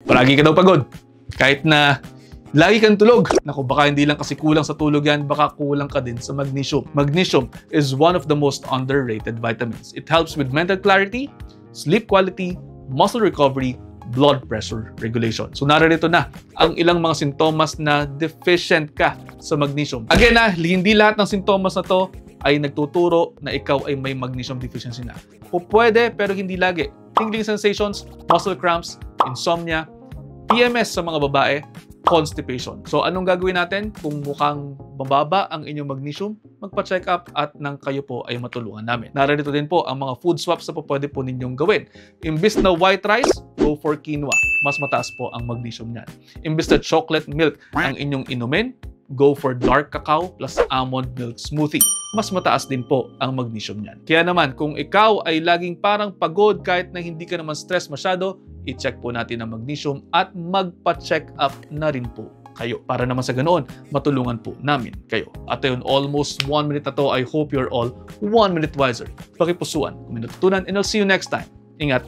Palagi ka daw pagod. Kahit na lagi kang tulog. Naku, baka hindi lang kasi kulang sa tulog yan, baka kulang ka din sa magnesium. Magnesium is one of the most underrated vitamins. It helps with mental clarity, sleep quality, muscle recovery, blood pressure regulation. So narito na ang ilang mga sintomas na deficient ka sa magnesium. Again hindi lahat ng sintomas na to ay nagtuturo na ikaw ay may magnesium deficiency na. Pwede pero hindi lagi. Tingling sensations, muscle cramps, insomnia, PMS sa mga babae, constipation. So anong gagawin natin? Kung mukhang mababa ang inyong magnesium, magpa-check up at nang kayo po ay matulungan namin. Narito din po ang mga food swaps na pwede po ninyong gawin. Imbis na white rice, go for quinoa. Mas mataas po ang magnesium niyan. Imbis na chocolate milk ang inyong inumin, go for dark cacao plus almond milk smoothie. Mas mataas din po ang magnesium niyan. Kaya naman, kung ikaw ay laging parang pagod kahit na hindi ka naman stress masyado, i-check po natin ang magnesium at magpa-check up na rin po kayo. Para naman sa ganoon, matulungan po namin kayo. At ayun, almost 1 minute na to. I hope you're all 1 minute wiser. Pakipusuan kung may natutunan and I'll see you next time. Ingat!